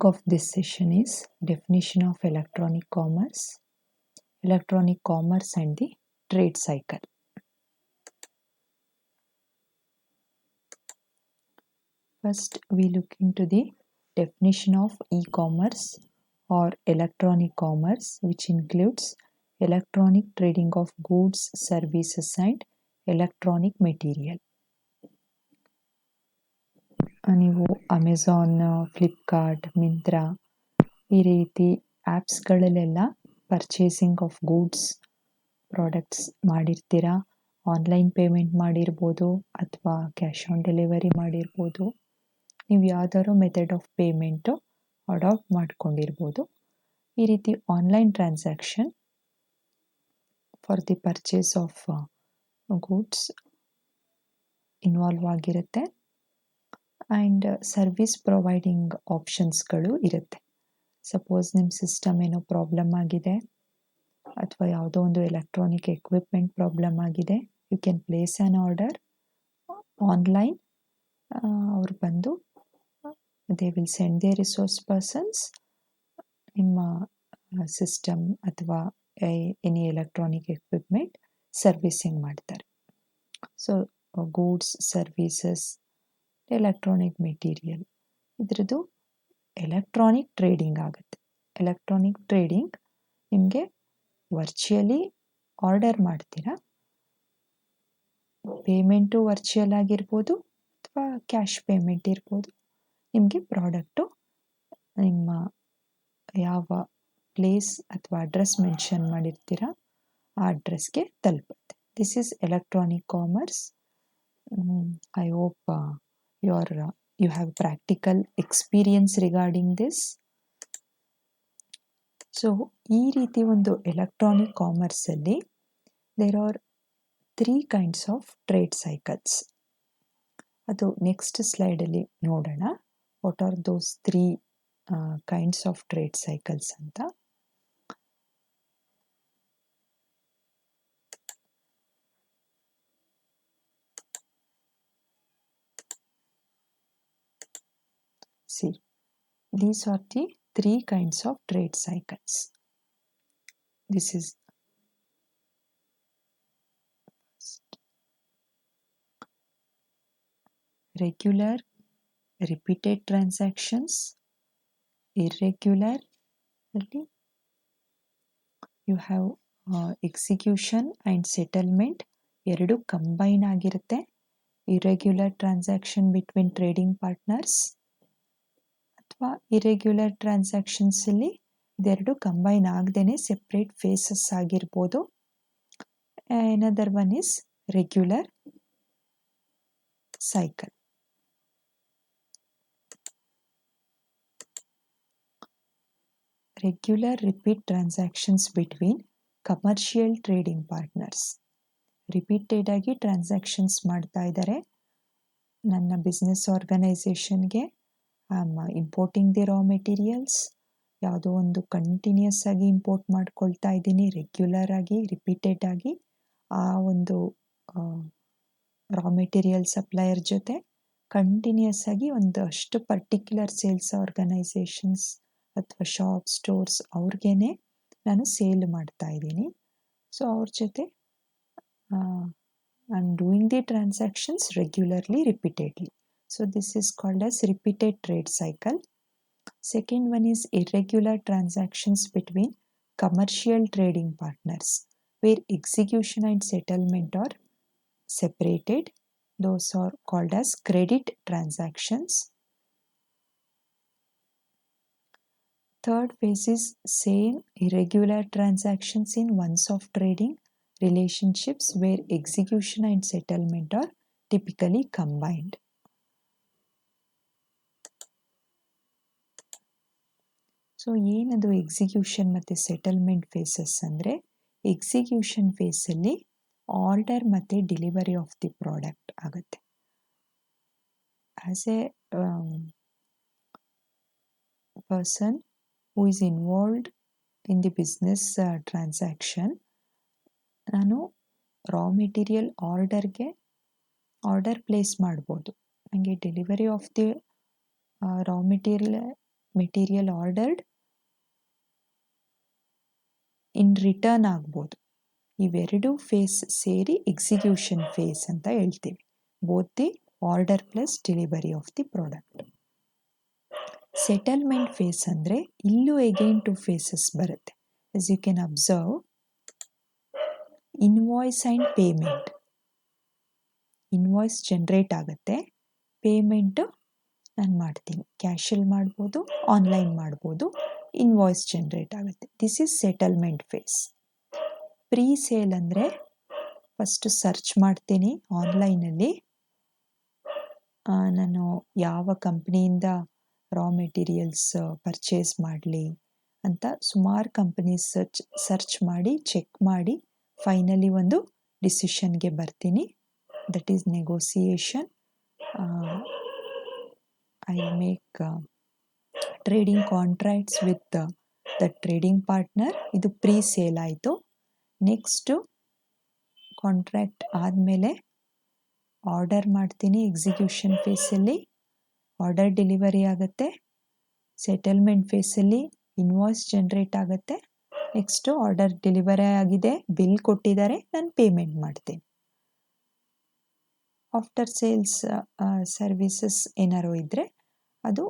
topic of this session is definition of electronic commerce and the trade cycle. First, we look into the definition of e-commerce or electronic commerce, which includes electronic trading of goods, services, and electronic material. ನೀವು Amazon, Flipkart, Myntra ಈ ರೀತಿ ಆ್ಯಪ್ಸ್ಗಳಲ್ಲೆಲ್ಲ purchasing of goods products ಮಾಡಿರ್ತೀರಾ. Online payment ಮಾಡಿರ್ಬೋದು ಅಥವಾ cash on delivery ಮಾಡಿರ್ಬೋದು. ನೀವು ಯಾವ್ದಾದ್ರು ಮೆಥಡ್ ಆಫ್ ಪೇಮೆಂಟು ಅಡಾಪ್ಟ್ ಮಾಡ್ಕೊಂಡಿರ್ಬೋದು. ಈ ರೀತಿ online transaction for the purchase of goods involve ಆಗಿರುತ್ತೆ. ಆ್ಯಂಡ್ ಸರ್ವಿಸ್ ಪ್ರೊವೈಡಿಂಗ್ ಆಪ್ಷನ್ಸ್ಗಳು ಇರುತ್ತೆ. ಸಪೋಸ್ ನಿಮ್ಮ ಸಿಸ್ಟಮ್ ಏನೋ ಪ್ರಾಬ್ಲಮ್ ಆಗಿದೆ ಅಥವಾ ಯಾವುದೋ ಒಂದು ಎಲೆಕ್ಟ್ರಾನಿಕ್ ಎಕ್ವಿಪ್ಮೆಂಟ್ ಪ್ರಾಬ್ಲಮ್ ಆಗಿದೆ, you can place an order online. ಅವ್ರು ಬಂದು they will send the resource persons ನಿಮ್ಮ ಸಿಸ್ಟಮ್ ಅಥವಾ ಎನಿ ಎಲೆಕ್ಟ್ರಾನಿಕ್ ಎಕ್ವಿಪ್ಮೆಂಟ್ ಸರ್ವಿಸಿಂಗ್ ಮಾಡ್ತಾರೆ. So goods, services, electronic material ಇದ್ರದ್ದು ಎಲೆಕ್ಟ್ರಾನಿಕ್ ಟ್ರೇಡಿಂಗ್ ಆಗುತ್ತೆ. ಎಲೆಕ್ಟ್ರಾನಿಕ್ ಟ್ರೇಡಿಂಗ್ ನಿಮಗೆ ವರ್ಚುಯಲಿ ಆರ್ಡರ್ ಮಾಡ್ತೀರಾ, ಪೇಮೆಂಟು ವರ್ಚುಯಲ್ ಆಗಿರ್ಬೋದು ಅಥವಾ ಕ್ಯಾಶ್ ಪೇಮೆಂಟ್ ಇರ್ಬೋದು. ನಿಮಗೆ ಪ್ರಾಡಕ್ಟು ನಿಮ್ಮ ಯಾವ ಪ್ಲೇಸ್ ಅಥವಾ ಅಡ್ರೆಸ್ ಮೆನ್ಷನ್ ಮಾಡಿರ್ತೀರ ಆ ಅಡ್ರೆಸ್ಗೆ ತಲುಪುತ್ತೆ. This is electronic commerce. I hope you have practical experience regarding this. So ಈ ರೀತಿ ಒಂದು ಎಲೆಕ್ಟ್ರಾನಿಕ್ ಕಾಮರ್ಸಲ್ಲಿ there are 3 kinds of trade cycles. ಅದು ನೆಕ್ಸ್ಟ್ ಸ್ಲೈಡಲ್ಲಿ ನೋಡೋಣ. What are those 3 kinds of trade cycles ಅಂತ. See, these are the 3 kinds of trade cycles. This is regular, repeated transactions. Irregular, you have execution and settlement. ಎರಡು combine ಆಗಿರುತ್ತೆ. Irregular transaction between trading partners ಅಥವಾ irregular ಟ್ರಾನ್ಸಾಕ್ಷನ್ಸಲ್ಲಿ ಇದೆರಡು combine ಆಗದೇನೆ separate phases ಆಗಿರ್ಬೋದು. Another one is regular cycle. Regular repeat transactions between commercial trading partners. Repeated ಆಗಿ transactions ಮಾಡ್ತಾ ಇದ್ದಾರೆ. ನನ್ನ ಬಿಸ್ನೆಸ್ ಆರ್ಗನೈಸೇಷನ್ಗೆ I am importing the raw materials. ಯಾವುದೋ ಒಂದು ಕಂಟಿನ್ಯೂಸ್ ಆಗಿ ಇಂಪೋರ್ಟ್ ಮಾಡ್ಕೊಳ್ತಾ ಇದ್ದೀನಿ, ರೆಗ್ಯುಲರ್ ಆಗಿ ರಿಪೀಟೆಡ್ ಆಗಿ. ಆ ಒಂದು ರಾ ಮೆಟೀರಿಯಲ್ ಸಪ್ಲೈಯರ್ ಜೊತೆ ಕಂಟಿನ್ಯೂಸ್ ಆಗಿ ಒಂದಷ್ಟು ಪರ್ಟಿಕ್ಯುಲರ್ ಸೇಲ್ಸ್ ಆರ್ಗನೈಸೇಷನ್ಸ್ ಅಥವಾ ಶಾಪ್, ಸ್ಟೋರ್ಸ್ ಅವ್ರಿಗೇನೆ ನಾನು ಸೇಲ್ ಮಾಡ್ತಾ ಇದ್ದೀನಿ. ಸೊ ಅವ್ರ ಜೊತೆ I am doing the transactions regularly, repeatedly. So this is called as repeated trade cycle. Second one is irregular transactions between commercial trading partners, where execution and settlement are separated. Those are called as credit transactions. Third phase is same irregular transactions in once-off trading relationships where execution and settlement are typically combined. So ಏನದು execution ಮತ್ತು settlement phases ಅಂದರೆ, execution ಫೇಸಲ್ಲಿ order ಮತ್ತು delivery of the product ಆಗುತ್ತೆ. As a person who is involved in the business transaction, ನಾನು raw material order place ಮಾಡ್ಬೋದು. ನನಗೆ delivery of the raw material material ordered in return ಆಗ್ಬೋದು. ಇವೆರಡು phase ಸೇರಿ ಎಕ್ಸಿಕ್ಯೂಷನ್ ಫೇಸ್ ಅಂತ ಹೇಳ್ತೀವಿ. Both the order plus delivery of the product. Settlement phase ಅಂದರೆ ಇಲ್ಲೂ ಅಗೈನ್ 2 ಫೇಸಸ್ ಬರುತ್ತೆ. As you can observe, invoice and payment. Invoice generate ಆಗುತ್ತೆ, payment ನಾನು ಮಾಡ್ತೀನಿ. ಕ್ಯಾಶಲ್ಲಿ ಮಾಡ್ಬೋದು, ಆನ್ಲೈನ್ ಮಾಡ್ಬೋದು. ಇನ್ವಾಯ್ಸ್ ಜನರೇಟ್ ಆಗುತ್ತೆ. This is settlement phase. Pre sale ಅಂದರೆ ಫಸ್ಟು ಸರ್ಚ್ ಮಾಡ್ತೀನಿ ಆನ್ಲೈನಲ್ಲಿ. ನಾನು ಯಾವ ಕಂಪ್ನಿಯಿಂದ ರಾ ಮೆಟೀರಿಯಲ್ಸ್ ಪರ್ಚೇಸ್ ಮಾಡಲಿ ಅಂತ ಸುಮಾರು ಕಂಪನೀಸ್ ಸರ್ಚ್ ಮಾಡಿ ಚೆಕ್ ಮಾಡಿ ಫೈನಲಿ ಒಂದು ಡಿಸಿಷನ್ಗೆ ಬರ್ತೀನಿ. That is negotiation. I make trading contracts with the trading partner. ಇದು ಪ್ರೀ ಸೇಲ್ ಆಯಿತು. ನೆಕ್ಸ್ಟು ಕಾಂಟ್ರಾಕ್ಟ್ ಆದಮೇಲೆ ಆರ್ಡರ್ ಮಾಡ್ತೀನಿ. ಎಕ್ಸಿಕ್ಯೂಷನ್ ಫೇಸಲ್ಲಿ ಆರ್ಡರ್ ಡೆಲಿವರಿ ಆಗುತ್ತೆ. ಸೆಟಲ್ಮೆಂಟ್ ಫೇಸಲ್ಲಿ ಇನ್ವಾಯ್ಸ್ ಜನರೇಟ್ ಆಗುತ್ತೆ. ನೆಕ್ಸ್ಟು ಆರ್ಡರ್ ಡೆಲಿವರಿ ಆಗಿದೆ, ಬಿಲ್ ಕೊಟ್ಟಿದ್ದಾರೆ, ನಾನು ಪೇಮೆಂಟ್ ಮಾಡ್ತೀನಿ. ಆಫ್ಟರ್ ಸೇಲ್ಸ್ ಸರ್ವಿಸಸ್ ಏನಾರು ಇದ್ದರೆ ಅದು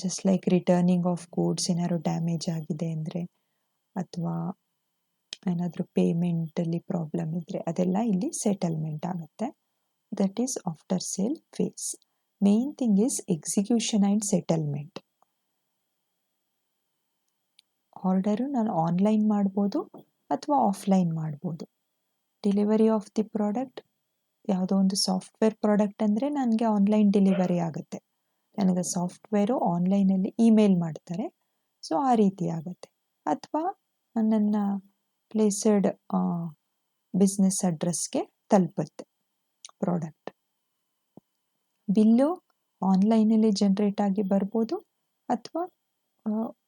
just like returning of goods ಏನಾದ್ರು ಡ್ಯಾಮೇಜ್ ಆಗಿದೆ ಅಂದರೆ ಅಥವಾ ಏನಾದರೂ ಪೇಮೆಂಟಲ್ಲಿ ಪ್ರಾಬ್ಲಮ್ ಇದ್ದರೆ ಅದೆಲ್ಲ ಇಲ್ಲಿ ಸೆಟಲ್ಮೆಂಟ್ ಆಗುತ್ತೆ. That is after sale phase. Main thing is execution and settlement. Order ನಾನು ಆನ್ಲೈನ್ ಮಾಡ್ಬೋದು ಅಥವಾ ಆಫ್ಲೈನ್ ಮಾಡ್ಬೋದು. ಡೆಲಿವರಿ ಆಫ್ ದಿ ಪ್ರಾಡಕ್ಟ್ ಯಾವುದೋ ಒಂದು ಸಾಫ್ಟ್ವೇರ್ ಪ್ರಾಡಕ್ಟ್ ಅಂದರೆ ನನಗೆ ಆನ್ಲೈನ್ ಡೆಲಿವರಿ ಆಗುತ್ತೆ. ನನಗೆ ಸಾಫ್ಟ್ವೇರು ಆನ್ಲೈನಲ್ಲಿ ಇಮೇಲ್ ಮಾಡ್ತಾರೆ, ಸೊ ಆ ರೀತಿ ಆಗುತ್ತೆ. ಅಥವಾ ನನ್ನ ಪ್ಲೇಸಡ್ ಬಿಸ್ನೆಸ್ ಅಡ್ರೆಸ್ಗೆ ತಲುಪುತ್ತೆ ಪ್ರಾಡಕ್ಟ್. ಬಿಲ್ಲು ಆನ್ಲೈನಲ್ಲಿ ಜನ್ರೇಟ್ ಆಗಿ ಬರ್ಬೋದು ಅಥವಾ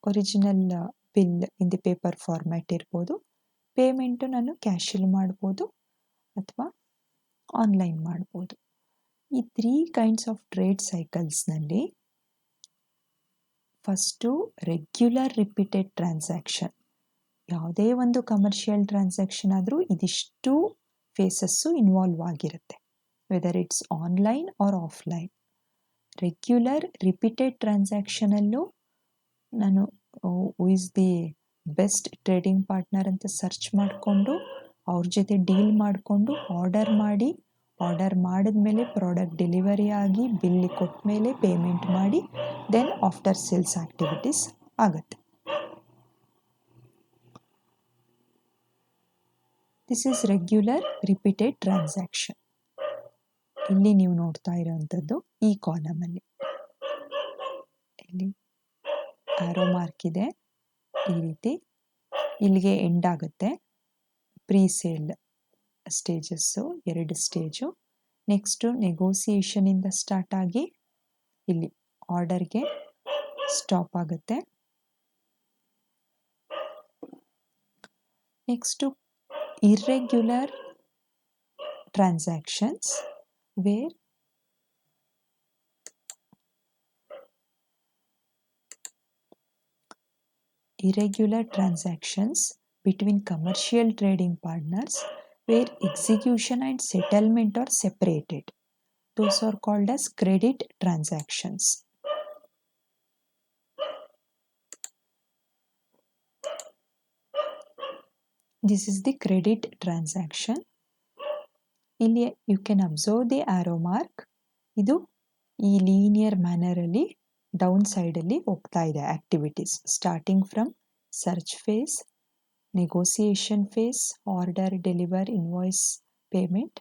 original bill in the paper format ಇರ್ಬೋದು. ಪೇಮೆಂಟು ನಾನು ಕ್ಯಾಶಲ್ಲಿ ಮಾಡ್ಬೋದು ಅಥವಾ ಆನ್ಲೈನ್ ಮಾಡ್ಬೋದು. ಈ 3 ಕೈಂಡ್ಸ್ ಆಫ್ ಟ್ರೇಡ್ ಸೈಕಲ್ಸ್ನಲ್ಲಿ ಫಸ್ಟು ರೆಗ್ಯುಲರ್ ರಿಪೀಟೆಡ್ ಟ್ರಾನ್ಸಾಕ್ಷನ್. ಯಾವುದೇ ಒಂದು ಕಮರ್ಷಿಯಲ್ ಟ್ರಾನ್ಸಾಕ್ಷನ್ ಆದರೂ ಇದಿಷ್ಟು ಫೇಸಸ್ಸು ಇನ್ವಾಲ್ವ್ ಆಗಿರುತ್ತೆ, whether it's online or offline. Regular repeated ಟ್ರಾನ್ಸಾಕ್ಷನಲ್ಲೂ ನಾನು who is the best trading partner ಅಂತ ಸರ್ಚ್ ಮಾಡಿಕೊಂಡು ಅವ್ರ ಜೊತೆ ಡೀಲ್ ಮಾಡಿಕೊಂಡು ಆರ್ಡರ್ ಮಾಡಿದ್ಮೇಲೆ ಪ್ರಾಡಕ್ಟ್ ಡೆಲಿವರಿ ಆಗಿ ಬಿಲ್ ಕೊಟ್ಟ ಮೇಲೆ ಪೇಮೆಂಟ್ ಮಾಡಿ ದೆನ್ ಆಫ್ಟರ್ ಸೇಲ್ಸ್ ಆ್ಯಕ್ಟಿವಿಟೀಸ್ ಆಗುತ್ತೆ. This is regular repeated transaction. ಇಲ್ಲಿ ನೀವು ನೋಡ್ತಾ ಇರೋವಂಥದ್ದು ಈ ಕಾಲಮಲ್ಲಿ ಇಲ್ಲಿ ಆರೋ ಮಾರ್ಕ್ ಇದೆ. ಈ ರೀತಿ ಇಲ್ಲಿಗೆ ಎಂಡ್ ಆಗುತ್ತೆ. Pre sale stages 2 stage. Next ನೆಗೋಸಿಯೇಷನಿಂದ ಸ್ಟಾರ್ಟ್ ಆಗಿ ಇಲ್ಲಿ ಆರ್ಡರ್ಗೆ ಸ್ಟಾಪ್ ಆಗುತ್ತೆ. Next irregular transactions where irregular transactions between commercial trading partners where execution and settlement are separated. Those are called as credit transactions. This is the credit transaction. ಇಲ್ಲಿ you can observe the arrow mark. ಇದು ಈ linear ಮ್ಯಾನರಲ್ಲಿ down ಸೈಡಲ್ಲಿ ಹೋಗ್ತಾ ಇದೆ activities, starting from search phase, negotiation phase, order, deliver, invoice, payment,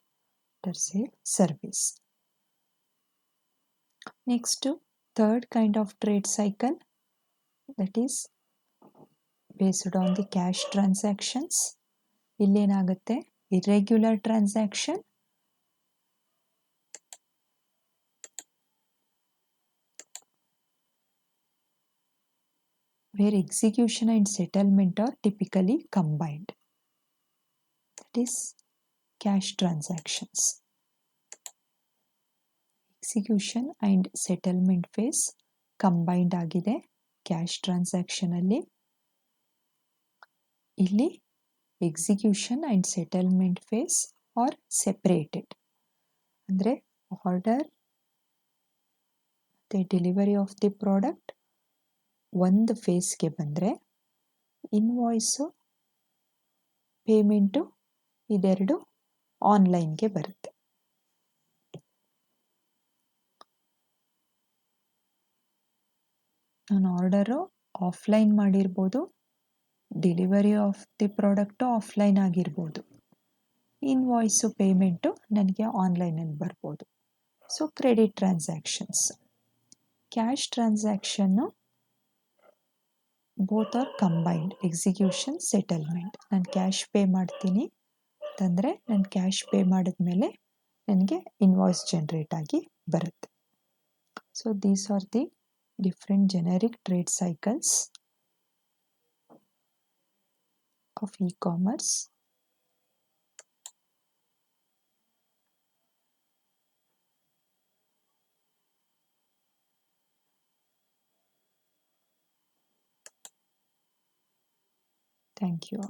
after sale, service. Next third kind of trade cycle, that is based on the cash transactions. ಇಲ್ಲೇನಾಗುತ್ತೆ, irregular transaction, where execution and settlement are typically combined. That is cash transactions. Execution and settlement phase combined ಆಗಿದೆ cash ಟ್ರಾನ್ಸಾಕ್ಷನಲ್ಲಿ. ಇಲ್ಲಿ execution and settlement phase are separated. ಅಂದರೆ order ಮತ್ತು delivery of the product ಒಂದು ಫೇಸ್ಗೆ ಬಂದರೆ invoice payment ಇದೆರಡು ಆನ್ಲೈನ್ಗೆ ಬರುತ್ತೆ. ನಾನು ಆರ್ಡರು ಆಫ್ಲೈನ್ ಮಾಡಿರ್ಬೋದು, delivery of the product offline ಆಗಿರ್ಬೋದು, ಇನ್ವಾಯ್ಸು ಪೇಮೆಂಟು ನನಗೆ ಆನ್ಲೈನಲ್ಲಿ ಬರ್ಬೋದು. So credit transactions. ಕ್ಯಾಶ್ ಟ್ರಾನ್ಸಾಕ್ಷನ್ನು both are combined, execution settlement. ನಾನು ಕ್ಯಾಶ್ ಪೇ ಮಾಡ್ತೀನಿ ಅಂತಂದರೆ ನಾನು ಕ್ಯಾಶ್ ಪೇ ಮಾಡಿದ್ಮೇಲೆ ನನಗೆ ಇನ್ವಾಯ್ಸ್ ಜನ್ರೇಟ್ ಆಗಿ ಬರುತ್ತೆ. So these are the different generic trade cycles of e-commerce. Thank you.